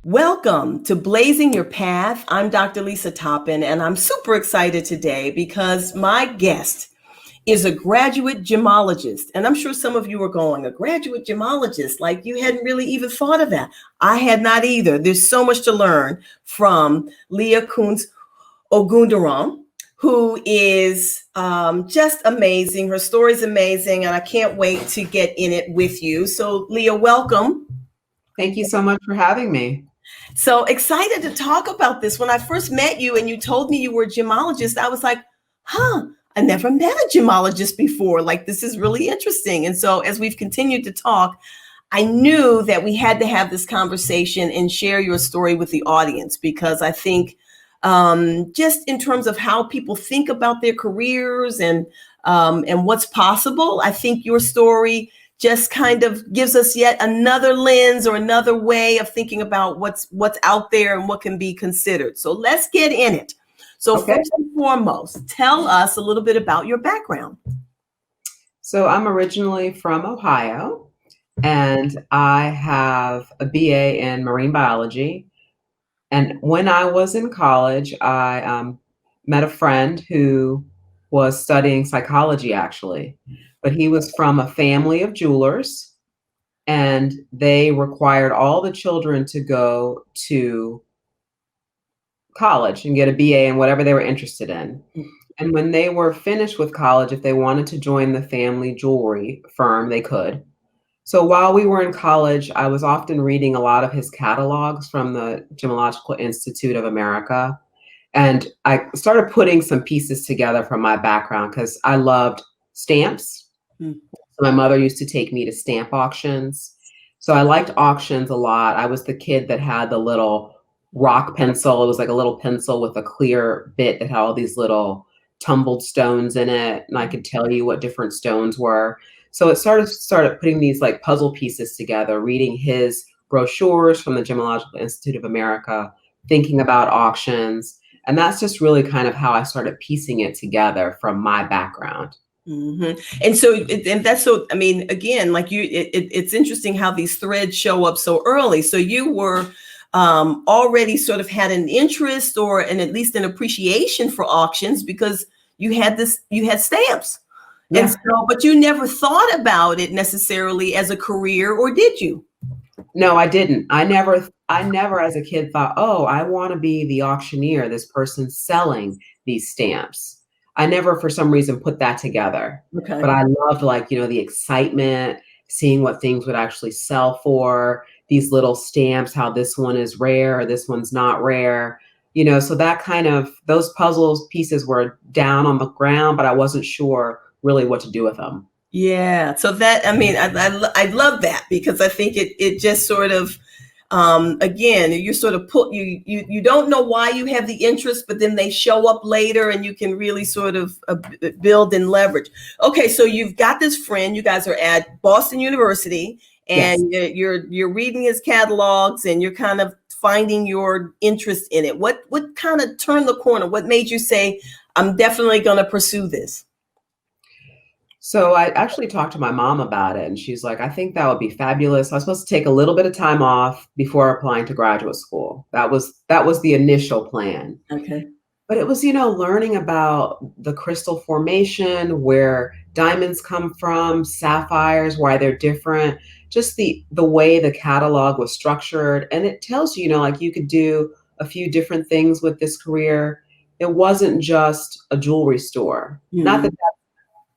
Welcome to Blazing Your Path. I'm Dr. Lisa Toppin, and I'm super excited today because my guest is a graduate gemologist. And I'm sure some of you are going, a graduate gemologist, like you hadn't really even thought of that. I had not either. There's so much to learn from Leah Kuntz Ogundiran, who is just amazing. Her story's amazing, and I can't wait to get in it with you. So, Leah, welcome. Thank you so much for having me. So excited to talk about this. When I first met you and you told me you were a gemologist, I was like, I never met a gemologist before. Like, this is really interesting. And so as we've continued to talk, I knew that we had to have this conversation and share your story with the audience, because I think just in terms of how people think about their careers and what's possible, I think your story just kind of gives us yet another lens or another way of thinking about what's out there and what can be considered. So let's get in it. So First and foremost, tell us a little bit about your background. So I'm originally from Ohio, and I have a BA in marine biology. And when I was in college, I met a friend who was studying psychology, actually. But he was from a family of jewelers, and they required all the children to go to college and get a BA in whatever they were interested in. And when they were finished with college, if they wanted to join the family jewelry firm, they could. So while we were in college, I was often reading a lot of his catalogs from the Gemological Institute of America. And I started putting some pieces together from my background because I loved stamps. So my mother used to take me to stamp auctions. So I liked auctions a lot. I was the kid that had the little rock pencil. It was like a little pencil with a clear bit that had all these little tumbled stones in it. And I could tell you what different stones were. So it started putting these like puzzle pieces together, reading his brochures from the Gemological Institute of America, thinking about auctions. And that's just really kind of how I started piecing it together from my background. Mm-hmm. And that's so, I mean, again, like it's interesting how these threads show up so early. So you were already sort of had an interest or at least an appreciation for auctions because you had stamps. Yeah. And so, but you never thought about it necessarily as a career, or did you? No, I didn't. I never as a kid thought, oh, I want to be the auctioneer, this person selling these stamps. I never, for some reason, put that together. Okay. But I loved, like, the excitement, seeing what things would actually sell for, these little stamps, how this one is rare, or this one's not rare. So that kind of, those puzzles pieces were down on the ground, but I wasn't sure really what to do with them. Yeah. So that, I mean, I love that, because I think it just sort of, again, you sort of you don't know why you have the interest, but then they show up later and you can really sort of build and leverage. Okay. So you've got this friend, you guys are at Boston University, and yes, you're reading his catalogs and you're kind of finding your interest in it. What kind of turned the corner? What made you say, I'm definitely going to pursue this? So I actually talked to my mom about it, and she's like, I think that would be fabulous. I was supposed to take a little bit of time off before applying to graduate school. That was the initial plan. Okay. But it was, learning about the crystal formation, where diamonds come from, sapphires, why they're different, just the way the catalog was structured. And it tells you, like, you could do a few different things with this career. It wasn't just a jewelry store. Mm-hmm. Not that that's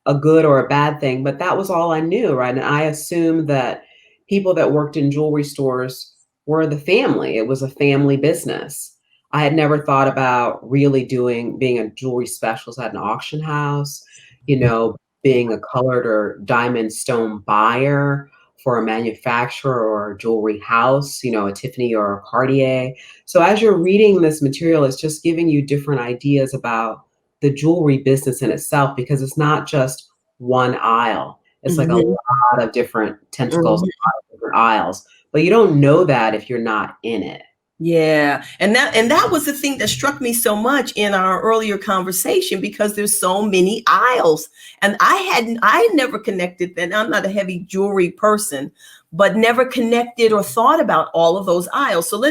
a good or a bad thing, but that was all I knew, right? And I assumed that people that worked in jewelry stores were the family. It was a family business. I had never thought about really being a jewelry specialist at an auction house, being a colored or diamond stone buyer for a manufacturer or a jewelry house, a Tiffany or a Cartier. So as you're reading this material, it's just giving you different ideas about the jewelry business in itself, because it's not just one aisle. It's like a lot of different tentacles, a lot of different aisles, but you don't know that if you're not in it. Yeah. And that was the thing that struck me so much in our earlier conversation, because there's so many aisles. And I had never connected that. I'm not a heavy jewelry person, but never connected or thought about all of those aisles. So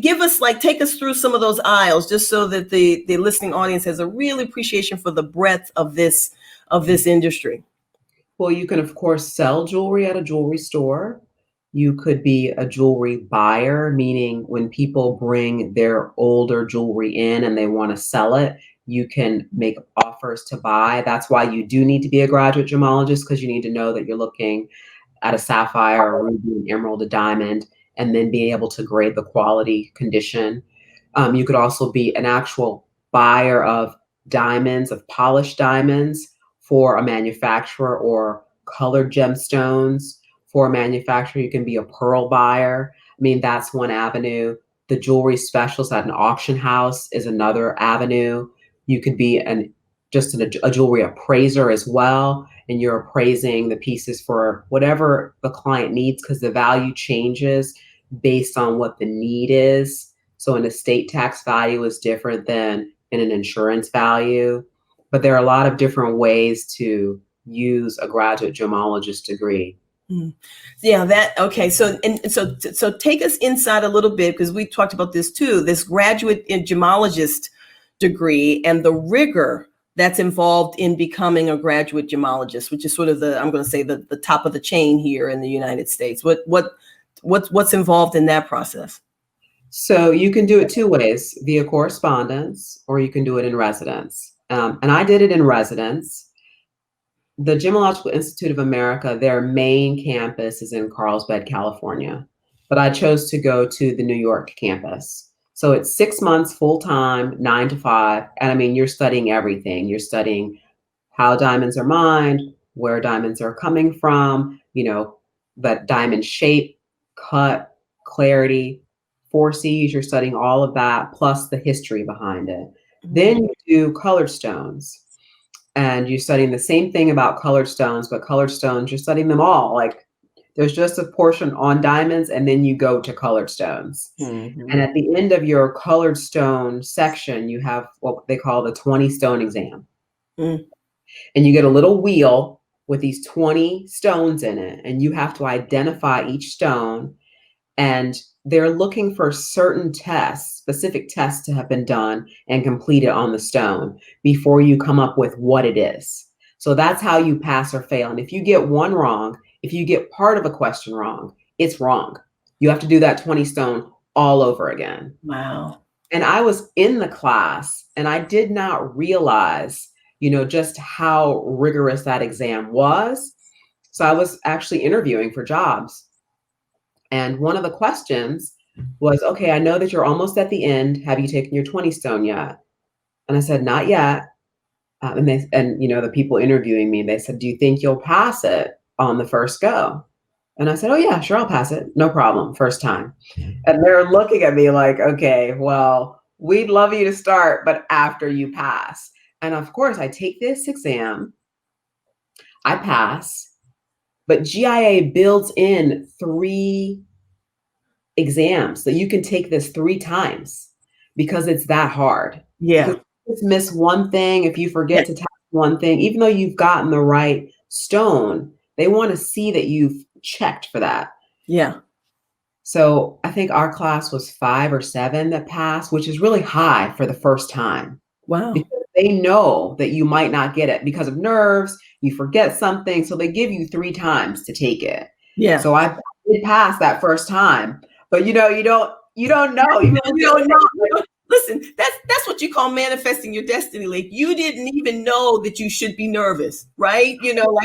give us, like, take us through some of those aisles, just so that the listening audience has a real appreciation for the breadth of this industry. Well, you can, of course, sell jewelry at a jewelry store. You could be a jewelry buyer, meaning when people bring their older jewelry in and they want to sell it, you can make offers to buy. That's why you do need to be a graduate gemologist, because you need to know that you're looking at a sapphire, a ruby, an emerald, a diamond, and then be able to grade the quality condition. You could also be an actual buyer of diamonds, of polished diamonds for a manufacturer, or colored gemstones for a manufacturer. You can be a pearl buyer. I mean, that's one avenue. The jewelry specialist at an auction house is another avenue. You could be a jewelry appraiser as well, and you're appraising the pieces for whatever the client needs, because the value changes based on what the need is. So an estate tax value is different than in an insurance value. But there are a lot of different ways to use a graduate gemologist degree. Yeah, okay. So take us inside a little bit, because we talked about this too, this graduate in gemologist degree and the rigor that's involved in becoming a graduate gemologist, which is sort of I'm going to say the top of the chain here in the United States. What's involved in that process? So you can do it two ways: via correspondence, or you can do it in residence. And I did it in residence. The Gemological Institute of America, their main campus is in Carlsbad, California, but I chose to go to the New York campus. So it's 6 months full time, 9 to 5. And I mean, you're studying everything. You're studying how diamonds are mined, where diamonds are coming from, that diamond shape, cut, clarity, 4Cs. You're studying all of that, plus the history behind it. Mm-hmm. Then you do colored stones. And you're studying the same thing about colored stones, but colored stones, you're studying them all. Like, there's just a portion on diamonds, and then you go to colored stones. Mm-hmm. And at the end of your colored stone section, you have what they call the 20 stone exam. Mm. And you get a little wheel with these 20 stones in it, and you have to identify each stone. And they're looking for certain tests, specific tests, to have been done and completed on the stone before you come up with what it is. So that's how you pass or fail. And if you get one wrong, if you get part of a question wrong, it's wrong. You have to do that 20 stone all over again. Wow. And I was in the class, and I did not realize, just how rigorous that exam was. So I was actually interviewing for jobs. And one of the questions was, okay, I know that you're almost at the end. Have you taken your 20 stone yet? And I said, not yet. And the people interviewing me, they said, do you think you'll pass it on the first go? And I said, oh yeah, sure, I'll pass it. No problem. First time. And they're looking at me like, okay, well, we'd love you to start, but after you pass. And of course, I take this exam, I pass. But GIA builds in 3 exams, so you can take this 3 times because it's that hard. Yeah. If you just miss one thing, if you forget to tap one thing, even though you've gotten the right stone, they want to see that you've checked for that. Yeah. So I think our class was 5 or 7 that passed, which is really high for the first time. Wow. Because they know that you might not get it because of nerves. You forget something. So they give you 3 times to take it. Yeah. So I did pass that first time, but you don't know. You don't know. Listen, that's what you call manifesting your destiny. Like, you didn't even know that you should be nervous, right?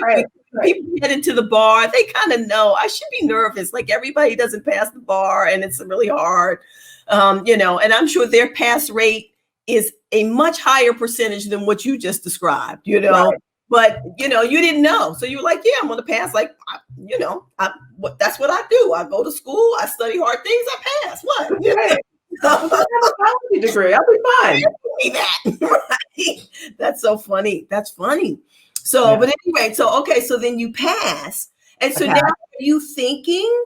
Right. People get into the bar, they kind of know I should be nervous. Like, everybody doesn't pass the bar, and it's really hard. And I'm sure their pass rate is a much higher percentage than what you just described, Right. But, you didn't know. So you were like, yeah, I'm going to pass. Like, that's what I do. I go to school, I study hard things, I pass. What? Right. I have a biology degree. I'll be fine. Right. That's so funny. That's funny. So, yeah. But anyway, so then you pass. And so now are you thinking,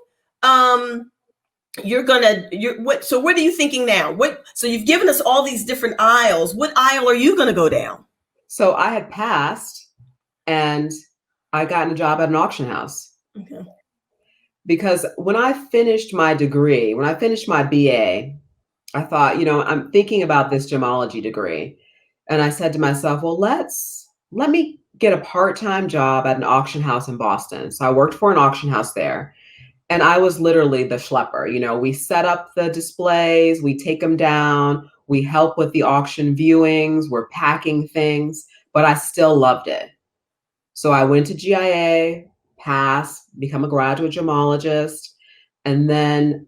so what are you thinking now? So you've given us all these different aisles. What aisle are you going to go down? So I had passed and I got a job at an auction house. Okay. Because when I finished my degree, when I finished my BA, I thought, I'm thinking about this gemology degree. And I said to myself, well, let me get a part-time job at an auction house in Boston. So I worked for an auction house there. And I was literally the schlepper. We set up the displays, we take them down, we help with the auction viewings, we're packing things, but I still loved it. So I went to GIA, passed, become a graduate gemologist. And then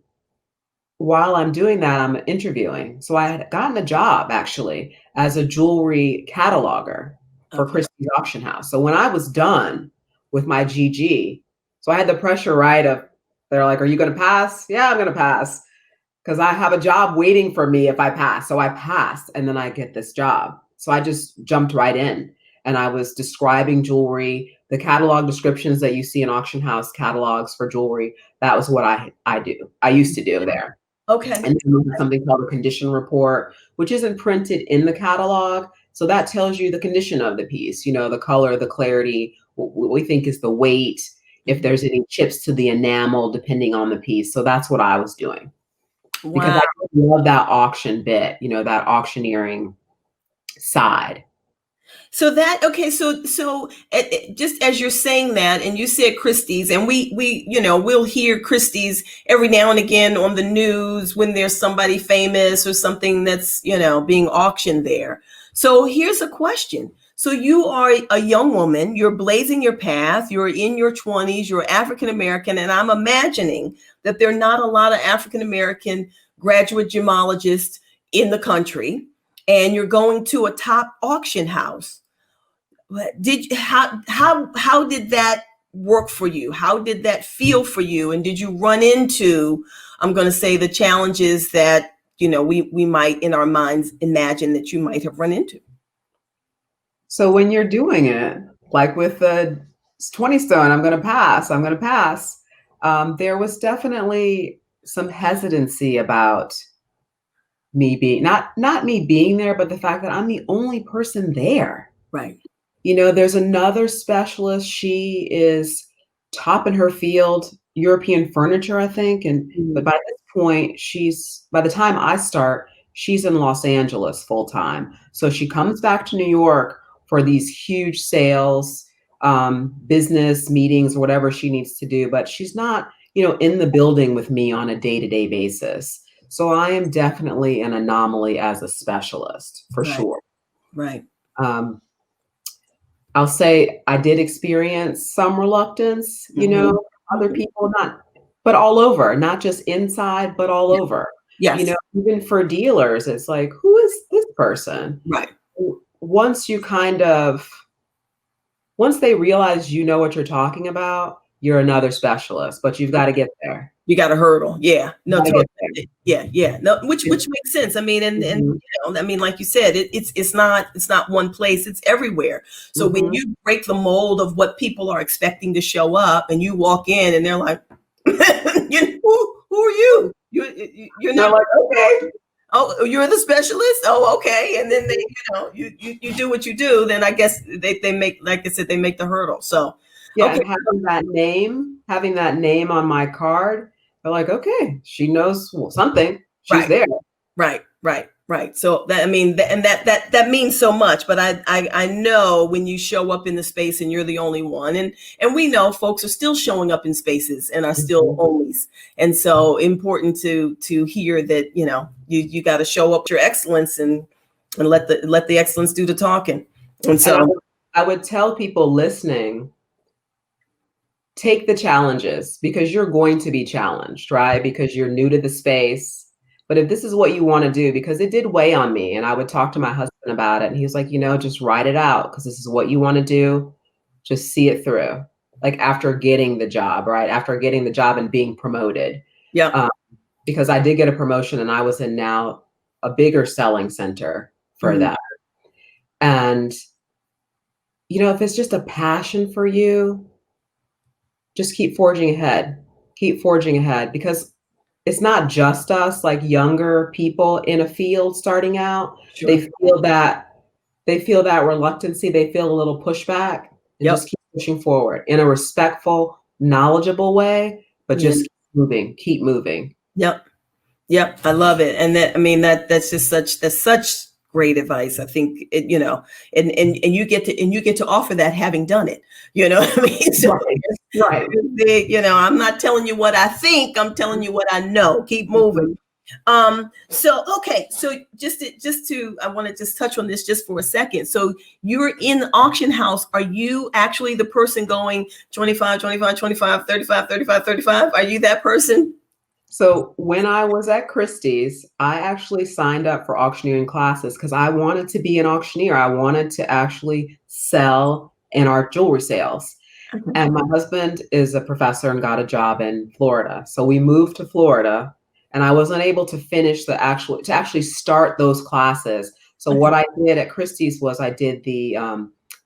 while I'm doing that, I'm interviewing. So I had gotten a job actually as a jewelry cataloger for Christie's Auction House. So when I was done with my GG, so I had the pressure, right, of they're like, are you going to pass? Yeah, I'm going to pass because I have a job waiting for me if I pass. So I passed and then I get this job. So I just jumped right in and I was describing jewelry, the catalog descriptions that you see in auction house catalogs for jewelry. That was what I do. I used to do there. Okay. And then something called a condition report, which isn't printed in the catalog. So that tells you the condition of the piece, the color, the clarity, what we think is the weight, if there's any chips to the enamel, depending on the piece. So that's what I was doing. Wow. Because I love that auction bit, that auctioneering side. So just as you're saying that, and you said Christie's, and we'll hear Christie's every now and again on the news when there's somebody famous or something that's, being auctioned there. So here's a question. So you are a young woman, you're blazing your path, you're in your 20s, you're African American, and I'm imagining that there are not a lot of African American graduate gemologists in the country, and you're going to a top auction house. How did that work for you? How did that feel for you? And did you run into, I'm going to say, the challenges that, we might in our minds imagine that you might have run into? So when you're doing it, like with the 20 stone, I'm going to pass. There was definitely some hesitancy about me being, not me being there, but the fact that I'm the only person there. Right. There's another specialist. She is top in her field, European furniture, I think. But by this point, by the time I start, she's in Los Angeles full time. So she comes back to New York for these huge sales, business meetings, or whatever she needs to do. But she's not, in the building with me on a day-to-day basis. So I am definitely an anomaly as a specialist, for sure. Right. I'll say I did experience some reluctance, other people, but all over, not just inside, but all over. Yes. Even for dealers, it's like, who is this person? Right. Once they realize you know what you're talking about, you're another specialist, but you've got to get there. You got to hurdle. Yeah. No, totally. Yeah. No, which makes sense. I mean, and like you said, it's not one place, it's everywhere. So when you break the mold of what people are expecting to show up and you walk in and they're like, who are you? You're not like, okay. Oh, you're the specialist? Oh, okay. And then they, you do what you do, then I guess they make, like I said, they make the hurdle. So yeah, okay. Having that name on my card, they're like, okay, she knows something. She's there. Right. So that, that means so much. But I know when you show up in the space and you're the only one, and we know folks are still showing up in spaces and are still onlys. And so important to hear that, you got to show up your excellence and let the excellence do the talking. And so I would tell people listening, take the challenges, because you're going to be challenged, right? Because you're new to the space. But if this is what you want to do, because it did weigh on me, and I would talk to my husband about it, and he was like, just write it out, because this is what you want to do. Just see it through. Like after getting the job, right? After getting the job and being promoted. Yeah. Because I did get a promotion and I was in now a bigger selling center for that. And, if it's just a passion for you, just keep forging ahead. Keep forging ahead, because it's not just us, like younger people in a field starting out, they Sure. feel that they feel that reluctancy, they feel a little pushback and Yep. just keep pushing forward in a respectful, knowledgeable way, but Yeah. just keep moving, keep moving. Yep. Yep, I love it, and that I mean that's just such great advice. I think it, and you get to offer that having done it. You know what I mean? So Right, right. I'm not telling you what I think. I'm telling you what I know. Keep moving. Mhm. So okay, so just to I want to just touch on this just for a second. So you're in the auction house. Are you actually the person going 25, 25, 25, 35, 35, 35? Are you that person? So when I was at Christie's, I actually signed up for auctioneering classes because I wanted to be an auctioneer. I wanted to actually sell in art jewelry sales. Okay. And my husband is a professor and got a job in Florida. So we moved to Florida and I wasn't able to finish to actually start those classes. So Okay. what I did at Christie's was I did the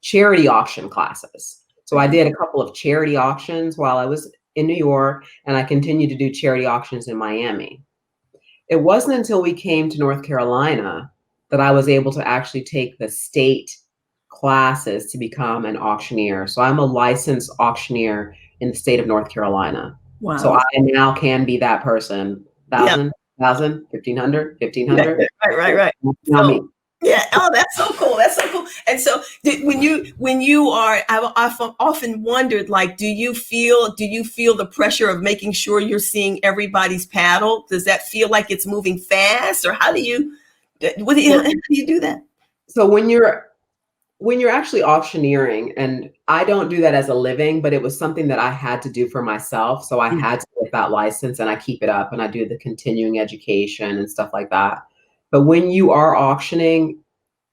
charity auction classes. So I Okay. did a couple of charity auctions while I was in New York, and I continued to do charity auctions in Miami. It wasn't until we came to North Carolina that I was able to actually take the state classes to become an auctioneer. So I'm a licensed auctioneer in the state of North Carolina. So Wow. I now can be that person. Yeah. 1,000, 1,500, Yeah, 1,500. right, right, right. Now So me. yeah, oh, that's so cool. That's so cool. And so when you are, I've often wondered, like, do you feel the pressure of making sure you're seeing everybody's paddle? Does that feel like it's moving fast, or how So, do you do that? so when you're actually auctioneering, and I don't do that as a living, but it was something that I had to do for myself. So I Mm. had to get that license and I keep it up and I do the continuing education and stuff like that. But when you are auctioning,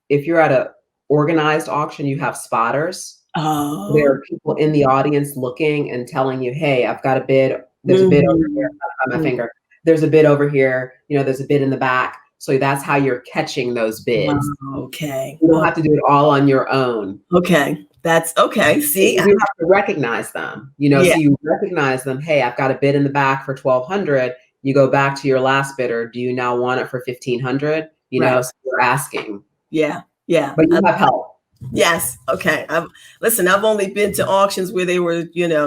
if you're at a organized auction, you have spotters. There Oh. are people in the audience looking and telling you, hey, I've got a bid. There's a bid over here. Mhm. On my Mm. finger. There's a bid over here. There's a bid in the back. So that's how you're catching those Wow. bids. Okay. You don't Oh, have to do it all on your own. okay. That's okay. See, You do have to recognize them, yeah, so you recognize them, "Hey, I've got a bid in the back for 1,200." You go back to your last bidder, "Do you now want it for 1,500?" right. So you're asking, Yeah, yeah. but you have help. Yes. Okay. I've only been to auctions where they were,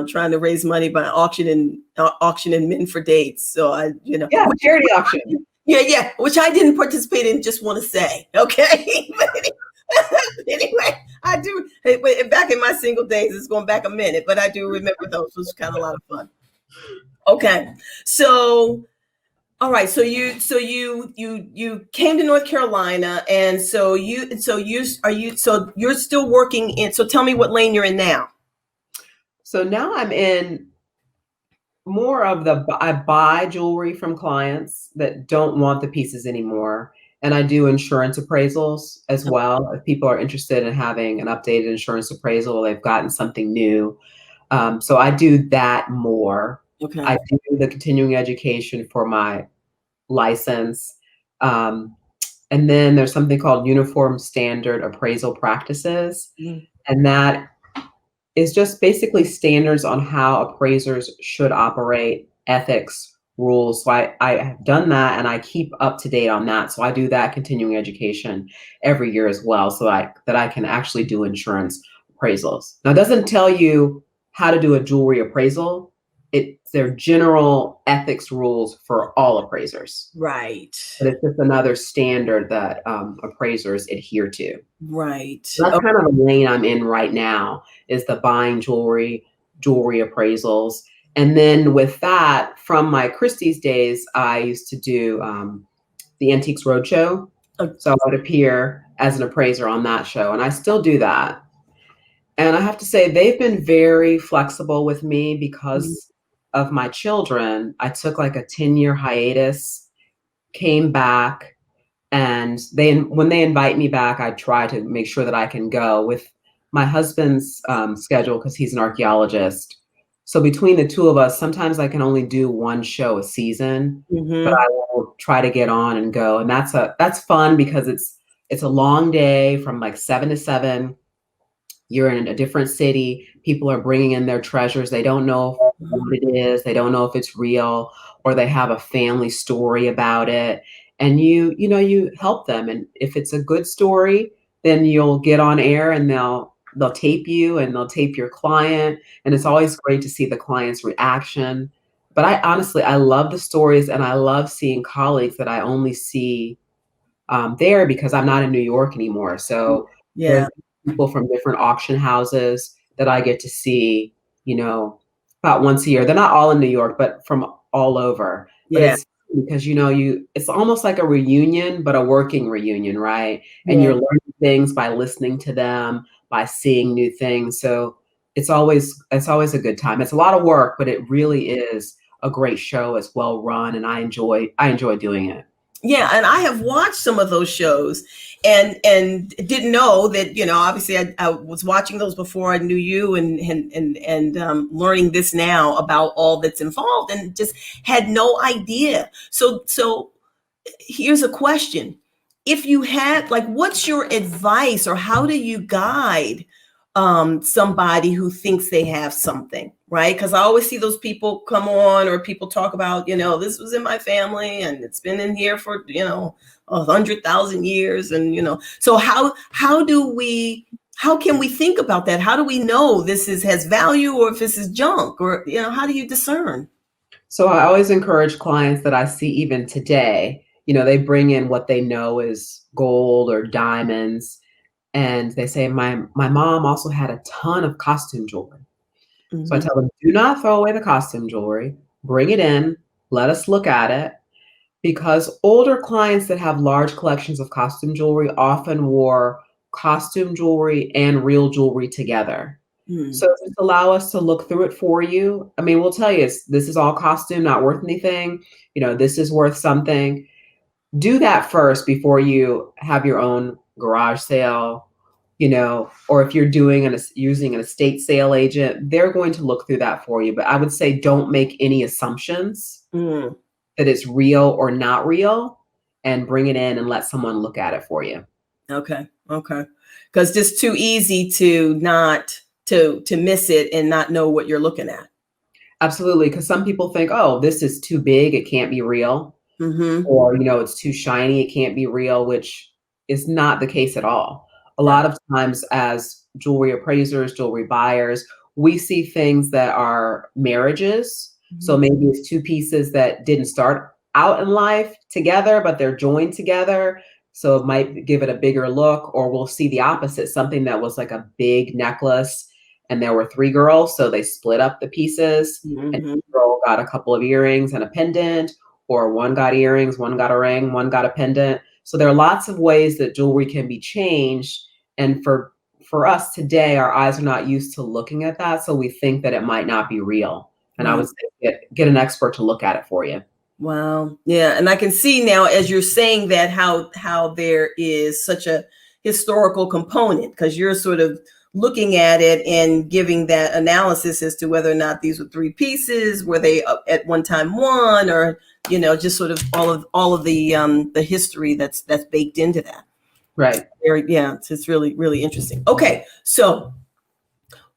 trying to raise money by auctioning men for dates. So Yeah, charity auction. yeah, yeah, which I didn't participate in. Just want to say, okay. But anyway, I do. But back in my single days, it's going back a minute, but I do remember those. It was kind of a lot of fun. Okay. So all right, so you came to North Carolina, and so you're still working in. So tell me what lane you're in now. So now I'm in more of I buy jewelry from clients that don't want the pieces anymore, and I do insurance appraisals as well. If people are interested in having an updated insurance appraisal, they've gotten something new. So I do that more. I Okay. do the continuing education for my license. Um, and then there's something called Uniform Standard Appraisal Practices. Mm. And that is just basically standards on how appraisers should operate, ethics, rules. So I have done that and I keep up to date on that. So I do that continuing education every year as well, so that I can actually do insurance appraisals. Now, it doesn't tell you how to do a jewelry appraisal. They're general ethics rules for all appraisers, Right. but it's just another standard that appraisers adhere to. Right. So that's kind of the lane I'm in right now, is the buying jewelry appraisals. And then with that, from my Christie's days, I used to do the Antiques Roadshow. Oh, So I would appear as an appraiser on that show, and I still do that. And I have to say, they've been very flexible with me mm, because of my children. I took like a 10-year hiatus, came back, and when they invite me back, I try to make sure that I can go with my husband's schedule because he's an archaeologist. So between the two of us, sometimes I can only do one show a season, but mhm. I will try to get on and go. And that's fun because it's a long day from like 7 to 7. You're in a different city. People are bringing in their treasures. They don't know what it is, they don't know if it's real, or they have a family story about it. And you help them. And if it's a good story, then you'll get on air and they'll tape you and they'll tape your client. And it's always great to see the client's reaction. But I love the stories and I love seeing colleagues that I only see there because I'm not in New York anymore. So there's Yeah. people from different auction houses that I get to see, you know, about once a year. They're not all in New York, but from all over. But Yeah. it's because it's almost like a reunion, but a working reunion, right? And Yeah. you're learning things by listening to them, by seeing new things. So it's always a good time. It's a lot of work, but it really is a great show. It's well run, and I enjoy doing it. Yeah, and I have watched some of those shows and didn't know that, obviously I was watching those before I knew you and learning this now about all that's involved and just had no idea. So here's a question. If you had, like, what's your advice or how do you guide somebody who thinks they have something, right? Because I always see those people come on or people talk about, this was in my family and it's been in here for, 100,000 years. And, so how can we think about that? How do we know has value or if this is junk or, how do you discern? So I always encourage clients that I see even today, they bring in what they know is gold or diamonds. And they say, my mom also had a ton of costume jewelry. So I Mm-hmm. tell them, do not throw away the costume jewelry, bring it in, let us look at it. Because older clients that have large collections of costume jewelry often wore costume jewelry and real jewelry together. So just allow us to look through it for you. I mean, we'll tell you this is all costume, not worth anything. This is worth something. Do that first before you have your own garage sale, or if you're using an estate sale agent, they're going to look through that for you. But I would say don't make any assumptions Mm-hmm. that it's real or not real and bring it in and let someone look at it for you. Okay. Okay. Because just too easy to not to miss it and not know what you're looking at. Absolutely. Because some people think, oh, this is too big, it can't be real. Mm-hmm. Or, it's too shiny, it can't be real, which is not the case at all. A Yeah. lot of times as jewelry appraisers, jewelry buyers, we see things that are marriages. So Mhm. maybe it's two pieces that didn't start out in life together, but they're joined together. So it might give it a bigger look, or we'll see the opposite, something that was like a big necklace and there were three girls. So they split up the pieces and Mhm. each girl got a couple of earrings and a pendant, or one got earrings, one got a ring, one got a pendant. So there are lots of ways that jewelry can be changed. And for us today, our eyes are not used to looking at that. So we think that it might not be real. And I Wow. would say get an expert to look at it for you. Wow. Yeah, and I can see now as you're saying that how there is such a historical component because you're sort of looking at it and giving that analysis as to whether or not these were three pieces, were they at one time one, or just sort of all of the history that's baked into that. Right. Yeah, it's really really interesting. Okay, so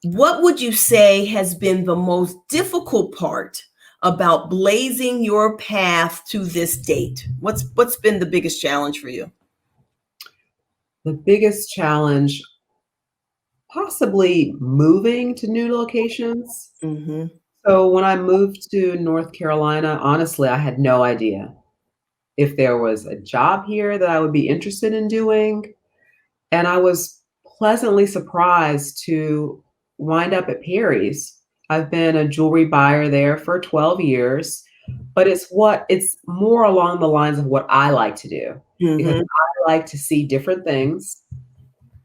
what would you say has been the most difficult part about blazing your path to this date? What's been the biggest challenge for you? The biggest challenge, possibly moving to new locations. Mm-hmm. So when I moved to North Carolina, honestly, I had no idea if there was a job here that I would be interested in doing. And I was pleasantly surprised to wind up at Perry's. I've been a jewelry buyer there for 12 years, but it's more along the lines of what I like to do because Mm-hmm. I like to see different things,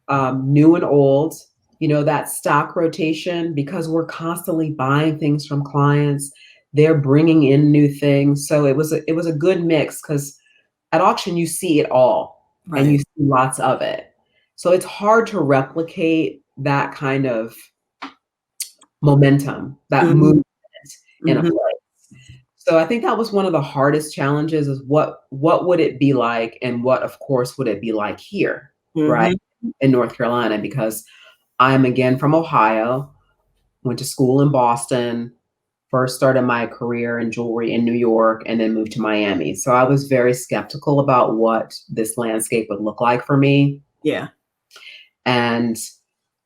new and old, that stock rotation because we're constantly buying things from clients. They're bringing in new things. So it was a good mix because at auction, you see it all and Right. you see lots of it. So it's hard to replicate that kind of momentum, that Mm-hmm. movement in a Mm-hmm. place. So I think that was one of the hardest challenges is what would it be like and what of course would it be like here, right? Mm-hmm. In North Carolina, because I'm again from Ohio, went to school in Boston first started my career in jewelry in New York and then moved to Miami. So I was very skeptical about what this landscape would look like for me. Yeah. And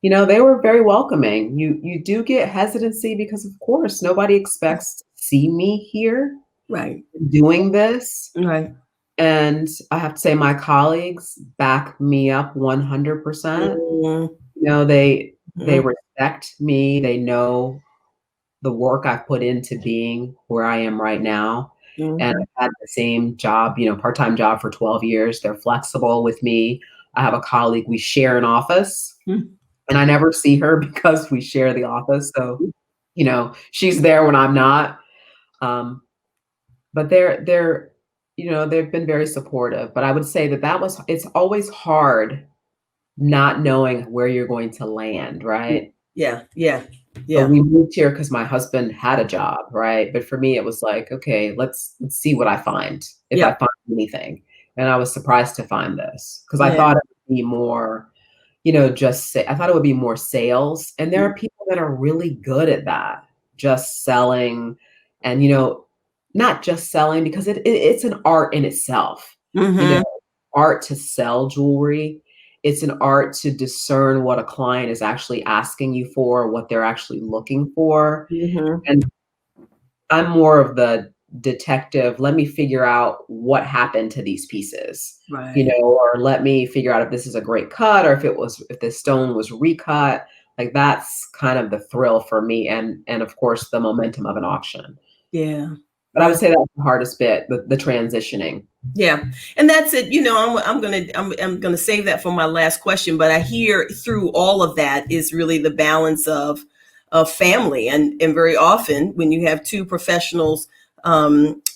they were very welcoming. You do get hesitancy because of course nobody expects to see me here Right. doing this. Right. And I have to say my colleagues back me up 100%. Mm-hmm. They respect me. They know the work I've put into being where I am right now. And Mm-hmm. I've had the same job, part-time job for 12 years. They're flexible with me. I have a colleague, we share an office and I never see her because we share the office. So, she's there when I'm not. But they've been very supportive. But I would say it's always hard not knowing where you're going to land, right? Yeah. Yeah. So Yeah. we moved here because my husband had a job, right? But for me, it was like, okay, let's see what I find, if I Yeah. find anything. And I was surprised to find this because I Yeah. thought it would be more, I thought it would be more sales. And there are people that are really good at that, just selling and, not just selling because it's an art in itself, Mm-hmm. art to sell jewelry. It's an art to discern what a client is actually asking you for, what they're actually looking for. Mm-hmm. And I'm more of the detective. Let me figure out what happened to these pieces, Right. or let me figure out if this is a great cut or if the stone was recut. Like that's kind of the thrill for me, and of course the momentum of an auction. Yeah. But I would say that's the hardest bit, the transitioning. Yeah, and that's it. I'm gonna save that for my last question. But I hear through all of that is really the balance of family, and very often when you have two professionals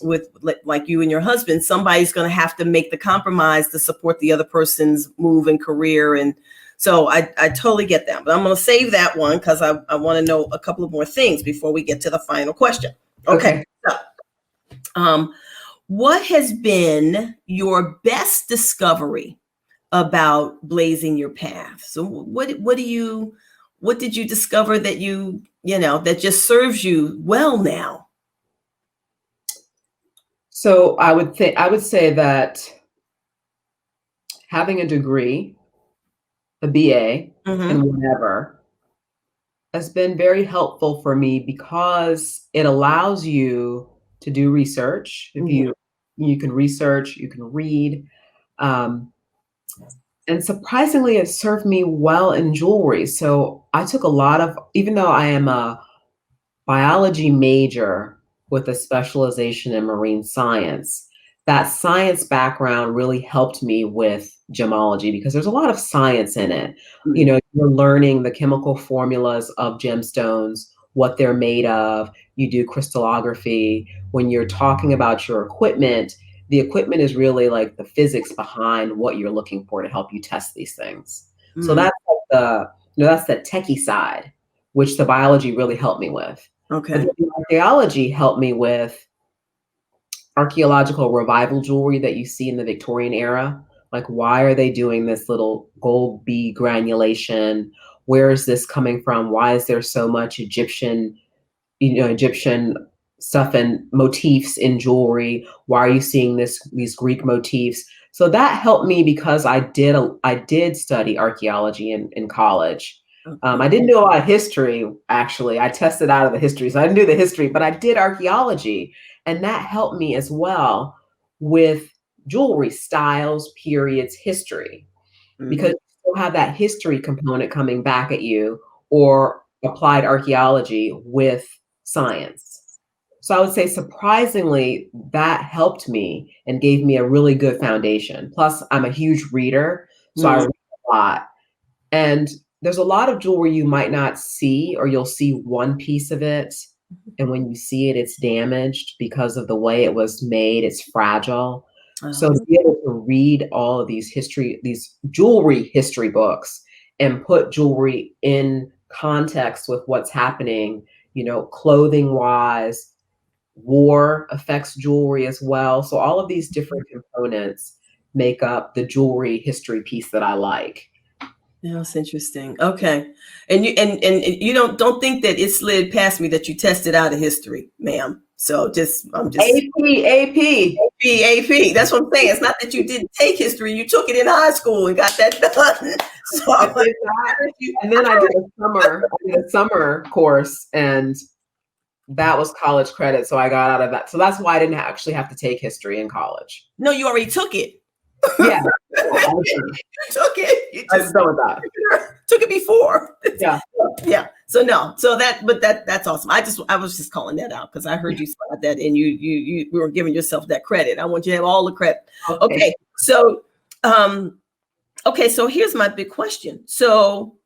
with like you and your husband, somebody's going to have to make the compromise to support the other person's move and career. And so I totally get that. But I'm going to save that one because I want to know a couple of more things before we get to the final question. Okay. So, what has been your best discovery about blazing your path? So what did you discover that that just serves you well now? So I would say that having a degree, a BA, Mm-hmm. and whatever has been very helpful for me because it allows you to do research. If you can research, you can read. Um, and surprisingly, it served me well in jewelry. So I took a lot of, even though I am a biology major with a specialization in marine science, that science background really helped me with gemology because there's a lot of science in it. You're learning the chemical formulas of gemstones, what they're made of. You do crystallography. When you're talking about your equipment, the equipment is really like the physics behind what you're looking for to help you test these things. So that's like that's the techie side, which the biology really helped me with. But Okay. then the archaeology helped me with archaeological revival jewelry that you see in the Victorian era. Like, why are they doing this little gold bead granulation? Where is this coming from? Why is there so much Egyptian stuff and motifs in jewelry? Why are you seeing these Greek motifs? So that helped me because I did study archaeology in college. I didn't do a lot of history, actually. I tested out of the history, so I didn't do the history, but I did archaeology. And that helped me as well with jewelry styles, periods, history, because you still have that history component coming back at you, or applied archaeology with science. So I would say surprisingly, that helped me and gave me a really good foundation. Plus, I'm a huge reader, so I read a lot. And there's a lot of jewelry you might not see, or you'll see one piece of it. And when you see it, it's damaged because of the way it was made. It's fragile. So to be able to read all of these jewelry history books and put jewelry in context with what's happening, clothing wise, war affects jewelry as well. So all of these different components make up the jewelry history piece that I like. Yeah, that's interesting. Okay. And you don't think that it slid past me that you tested out of history, ma'am. So I'm just AP, AP. AP. That's what I'm saying. It's not that you didn't take history, you took it in high school and got that done. So I I'm like, did that. And then I did a summer course, and that was college credit. So I got out of that. So that's why I didn't actually have to take history in college. no, you already took it. Yeah. You took it. You I just was done with that. took it before. Yeah. Yeah. So no. So that's awesome. I was just calling that out because I heard you say that and you were giving yourself that credit. I want you to have all the credit. Okay. So okay, so here's my big question. So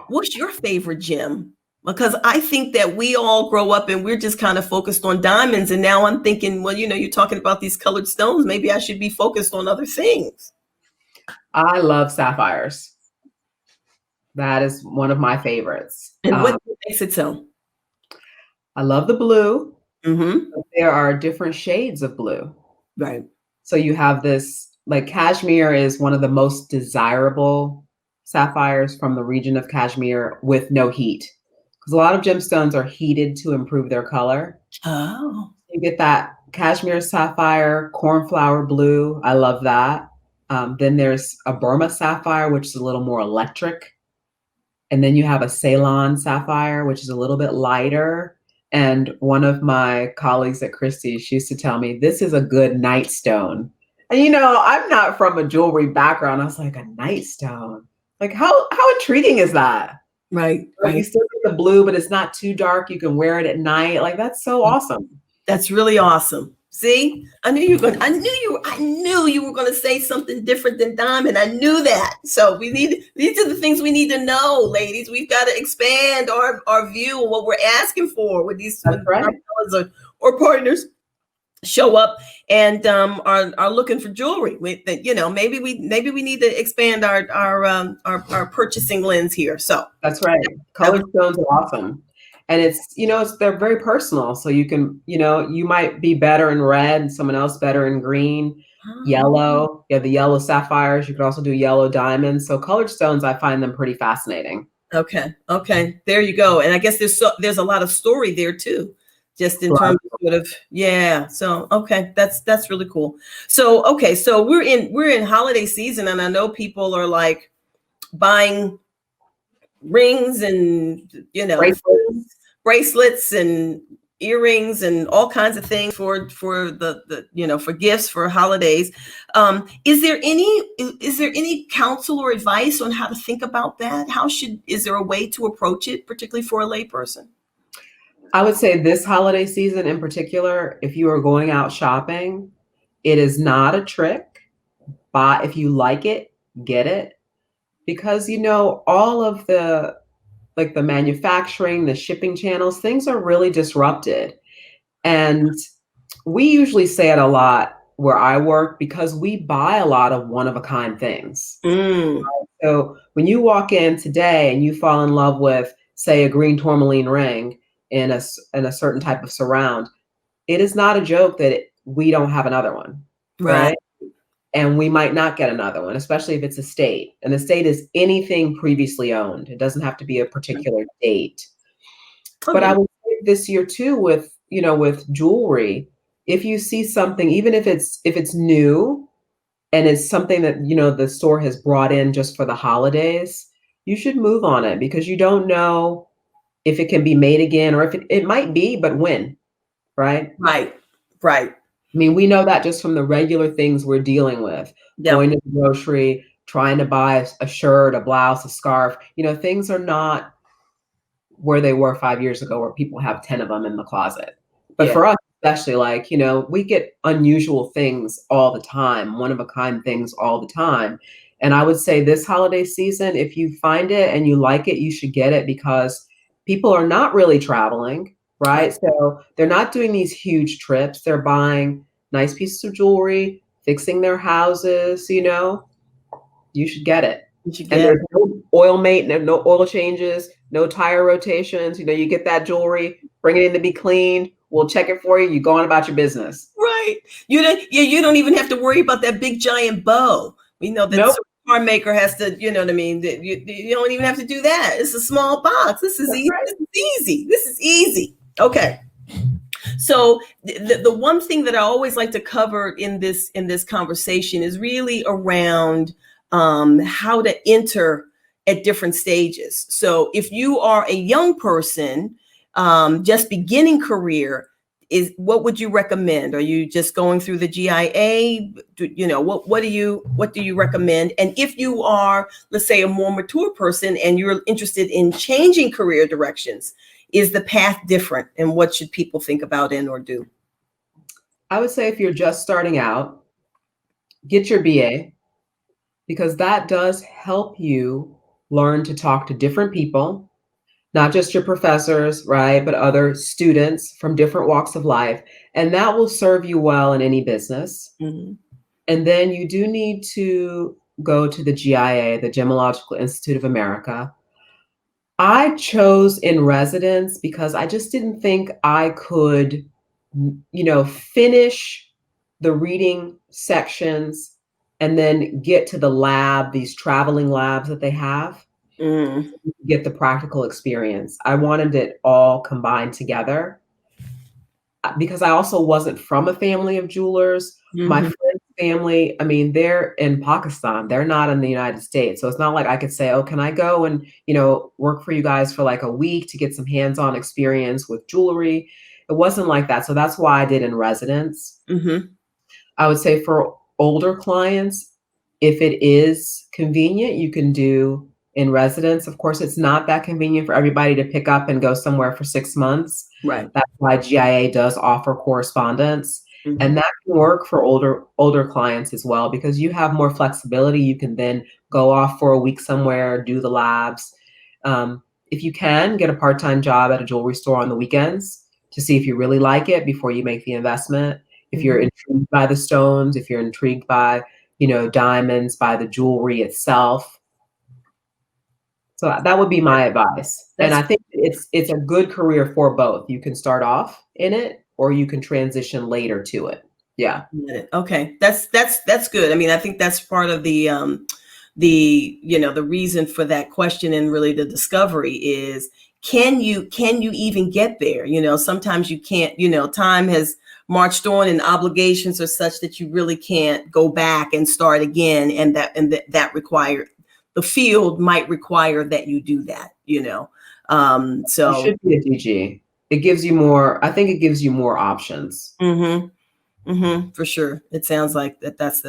what's your favorite gem? Because I think that we all grow up and we're just kind of focused on diamonds. And now I'm thinking, well, you're talking about these colored stones. Maybe I should be focused on other things. I love sapphires. That is one of my favorites. And what makes it so? I love the blue. Mm-hmm. But there are different shades of blue. Right. So you have this, like cashmere is one of the most desirable sapphires from the region of Kashmir with no heat. Because a lot of gemstones are heated to improve their color. Oh. You get that cashmere sapphire, cornflower blue. I love that. Then there's a Burma sapphire, which is a little more electric. And then you have a Ceylon sapphire, which is a little bit lighter. And one of my colleagues at Christie's, she used to tell me, this is a good night stone. And I'm not from a jewelry background. I was like, a night stone? Like, how intriguing is that? Right. Like, you still get the blue, but it's not too dark. You can wear it at night. Like, that's so awesome. That's really awesome. See, I knew you were going to say something different than diamond. I knew that. So these are the things we need to know, ladies. We've got to expand our view of what we're asking for with these or partners show up and are looking for jewelry. Maybe we need to expand our purchasing lens here. So that's right. Colored stones are awesome. And they're very personal. So you can, you might be better in red and someone else better in green, yellow. You have the yellow sapphires. You could also do yellow diamonds. So colored stones, I find them pretty fascinating. Okay. There you go. And I guess there's a lot of story there too, just in terms of sort of, yeah. So, okay. That's really cool. So, okay. So we're in holiday season and I know people are like buying rings and bracelets and earrings and all kinds of things for the for gifts for holidays. Is there any counsel or advice on how to think about that? Is there a way to approach it, particularly for a layperson? I would say this holiday season in particular, if you are going out shopping, it is not a trick. But if you like it, get it. Because, all of the manufacturing, the shipping channels, things are really disrupted. And we usually say it a lot where I work because we buy a lot of one-of-a-kind things. So when you walk in today and you fall in love with, say, a green tourmaline ring in a certain type of surround, it is not a joke that we don't have another one, right? And we might not get another one, especially if it's a state. And the state is anything previously owned. It doesn't have to be a particular date. Okay. But I would say this year too, with jewelry, if you see something, even if it's new and it's something that, the store has brought in just for the holidays, you should move on it because you don't know if it can be made again or if it might be, but when, right? Right. I mean, we know that just from the regular things we're dealing with, going to the grocery, trying to buy a shirt, a blouse, a scarf, things are not where they were 5 years ago where people have 10 of them in the closet. But for us, especially we get unusual things all the time, one-of-a-kind things all the time. And I would say this holiday season, if you find it and you like it, you should get it because people are not really traveling. Right. So they're not doing these huge trips. They're buying nice pieces of jewelry, fixing their houses, you should get it. There's no oil maintenance, no oil changes, no tire rotations. You get that jewelry, bring it in to be cleaned. We'll check it for you. You go on about your business. Right. You don't even have to worry about that big giant bow. We know that car maker has to, you know what I mean? You don't even have to do that. It's a small box. This is That's easy. right. This is easy. This is easy. Okay. So the one thing that I always like to cover in this conversation is really around how to enter at different stages. So if you are a young person just beginning career, is what would you recommend? Are you just going through the GIA? You know, what do you recommend? And if you are, let's say, a more mature person and you're interested in changing career directions, is the path different, and what should people think about and or do? I would say if you're just starting out, get your BA, because that does help you learn to talk to different people, not just your professors, right, but other students from different walks of life. And that will serve you well in any business. Mhm. And then you do need to go to the GIA, the Gemological Institute of America. I chose in residence because I just didn't think I could, finish the reading sections and then get to the lab, these traveling labs that they have, Mm. get the practical experience. I wanted it all combined together because I also wasn't from a family of jewelers. My Mhm. friend's family, I mean, they're in Pakistan. They're not in the United States. So it's not like I could say, "Oh, can I go and, work for you guys for like a week to get some hands-on experience with jewelry?" It wasn't like that. So that's why I did in residence. Mhm. I would say for older clients, if it is convenient, you can do in residence. Of course, it's not that convenient for everybody to pick up and go somewhere for 6 months. Right. That's why GIA does offer correspondence. And Mhm. that can work for older clients as well, because you have more flexibility. You can then go off for a week somewhere, do the labs. If you can, get a part-time job at a jewelry store on the weekends to see if you really like it before you make the investment. If you're Mhm. intrigued by the stones, if you're intrigued by, diamonds, by the jewelry itself. So that would be my advice. And That's I think it's a good career for both. You can start off in it or you can transition later to it. Yeah. okay. That's good. I mean, I think that's part of the reason for that question, and really the discovery is, can you even get there? Sometimes you can't. Time has marched on, and obligations are such that you really can't go back and start again, and that require the field might require that you do that. You So should be a DG. It gives you more, I think it gives you more options. mhm. For sure. It sounds like that's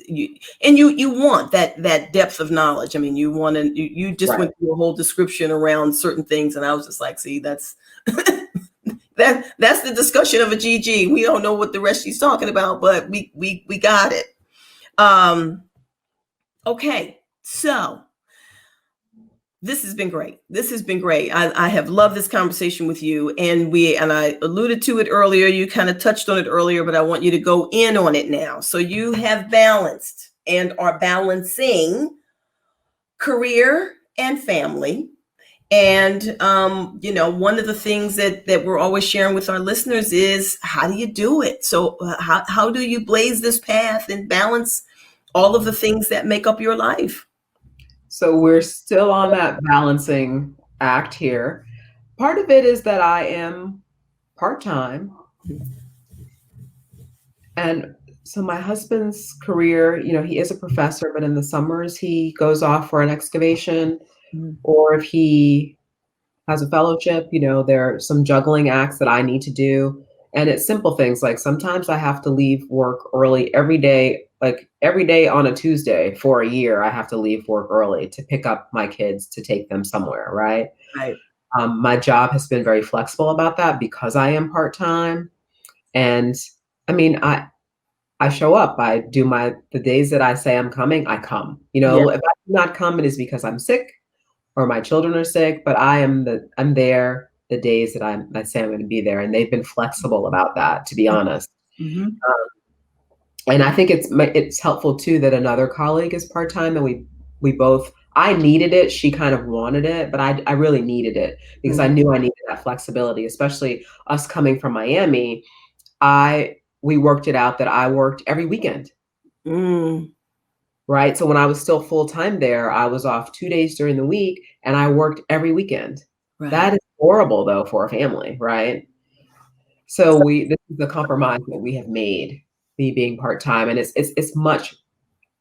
you want that depth of knowledge. I mean, you just Right. went through a whole description around certain things, and I was just like, see, that's that's the discussion of a GG. We don't know what the rest she's talking about, but we got it. Um, okay, so this has been great. This has been great. I have loved this conversation with you. And I alluded to it earlier. You kind of touched on it earlier, but I want you to go in on it now. So you have balanced and are balancing career and family. And one of the things that we're always sharing with our listeners is, how do you do it? So how do you blaze this path and balance all of the things that make up your life? So we're still on that balancing act here. Part of it is that I am part-time. And so my husband's career, he is a professor, but in the summers he goes off for an excavation, Mhm. or if he has a fellowship, there are some juggling acts that I need to do. And it's simple things like sometimes I have to leave work early every day, like every day on a Tuesday for a year, I have to leave work early to pick up my kids to take them somewhere, right? Right. My job has been very flexible about that because I am part-time. And I mean, I show up. I do the days that I say I'm coming, I come. Yeah. If I do not come, it is because I'm sick or my children are sick, but I'm there the days that I say I'm going to be there, and they've been flexible about that, to be honest. Mhm. And I think it's helpful too that another colleague is part time, and we both. I needed it. She kind of wanted it, but I really needed it because I Mhm. knew I needed that flexibility, especially us coming from Miami. We worked it out that I worked every weekend. Mm. right? So when I was still full-time there, I was off 2 days during the week and I worked every weekend. Right. That is horrible though for a family, right? So this is the compromise that we have made, me being part-time, and it's much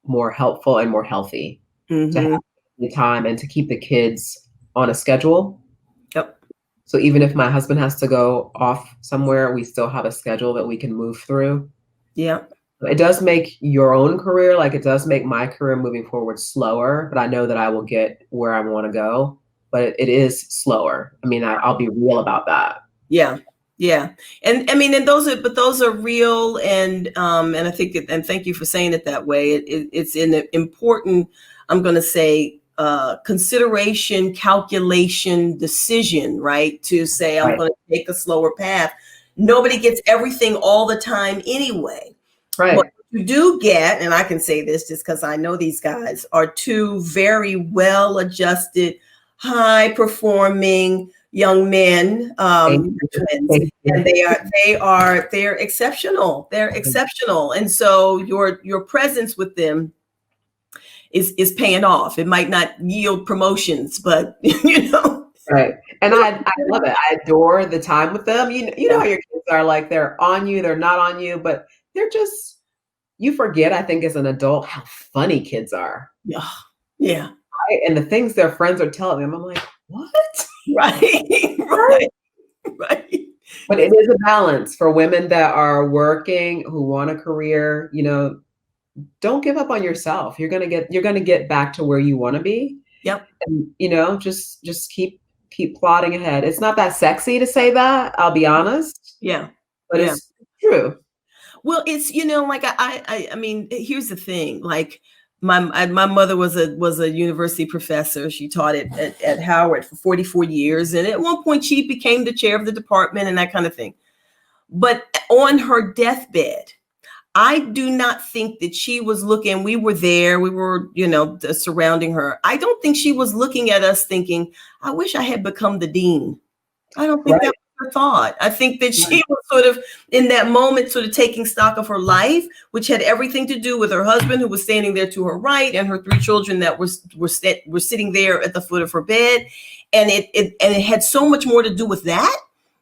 more helpful and more healthy to have Mm-hmm. the time and to keep the kids on a schedule. Yep. So even if my husband has to go off somewhere, we still have a schedule that we can move through. Yep. It does make your own career, like it does make my career moving forward slower, but I know that I will get where I want to go. But it is slower. I mean, I'll be real about that. Yeah. Yeah. And I mean, and those are real. And I think, and thank you for saying it that way. It's an important, I'm going to say, consideration, calculation, decision, right? To say, I'm Right. going to take a slower path. Nobody gets everything all the time anyway. Right. What you do get, and I can say this just because I know these guys, are two very well-adjusted, high-performing young men, Thank twins, Thank you. and they're exceptional. They're exceptional, and so your presence with them is paying off. It might not yield promotions, but you know. Right. And I love it. I adore the time with them. You know Yeah. how your kids are, like they're on you, they're not on you, but they're just, you forget, I think, as an adult how funny kids are. Yeah. Yeah. Right? And the things their friends are telling them, I'm like, what? Right. Right. Right. But it is a balance for women that are working, who want a career, don't give up on yourself. You're gonna get back to where you want to be. Yep. And just keep plodding ahead. It's not that sexy to say that, I'll be honest, Yeah. but Yeah. it's true. Well, it's, like I mean, here's the thing. Like my mother was a university professor. She taught at Howard for 44 years, and at one point she became the chair of the department and that kind of thing. But on her deathbed, I do not think that she was looking. We were there. We were, surrounding her. I don't think she was looking at us thinking, "I wish I had become the dean." I don't think Right. that was her thought. I think that she Right. was sort of in that moment, sort of taking stock of her life, which had everything to do with her husband, who was standing there to her right, and her three children that were sitting there at the foot of her bed, and it had so much more to do with that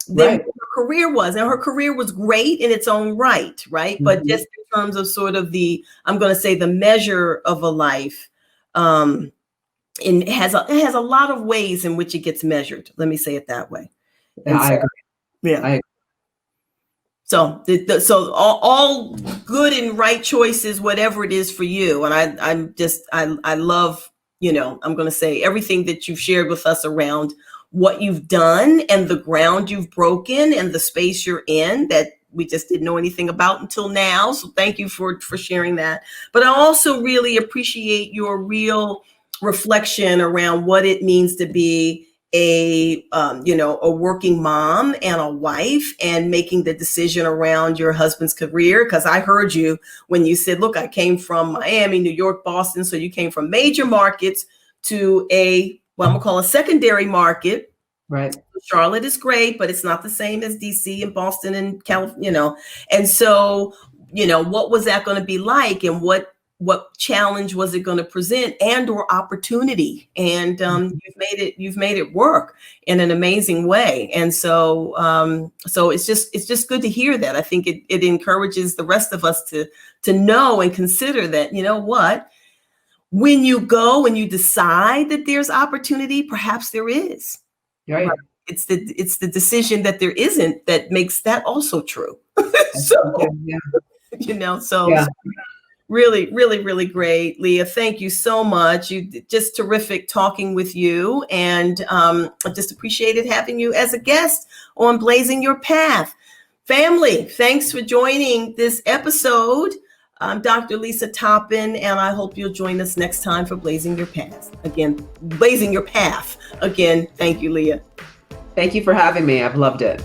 than Right. what her career was. And her career was great in its own right, right? But Mhm. just in terms of sort of I'm going to say the measure of a life, and it has a lot of ways in which it gets measured. Let me say it that way. Yeah, I agree. Yeah. I agree. So so all good and right choices, whatever it is for you. And I love, I'm going to say everything that you've shared with us around what you've done and the ground you've broken and the space you're in that we just didn't know anything about until now. So thank you for sharing that. But I also really appreciate your real reflection around what it means to be a working mom and a wife, and making the decision around your husband's career. Because I heard you when you said, look, I came from Miami, New York, Boston. So you came from major markets to what I'm gonna call a secondary market. Right. Charlotte is great, but it's not the same as DC and Boston and California, and so, what was that going to be like, and what challenge was it going to present, and or opportunity? And you've made it work in an amazing way. And so it's just good to hear that. I think it encourages the rest of us to know and consider that, what, when you decide that there's opportunity, perhaps there is. Right. Right. It's the decision that there isn't that makes that also true. So, Yeah. So Yeah. really, really, really great, Leah. Thank you so much. You just terrific talking with you, and I just appreciated having you as a guest on Blazing Your Path. Family, thanks for joining this episode. I'm Dr. Lisa Toppin, and I hope you'll join us next time for Blazing Your Path. Again, Blazing Your Path. Again, thank you, Leah. Thank you for having me. I've loved it.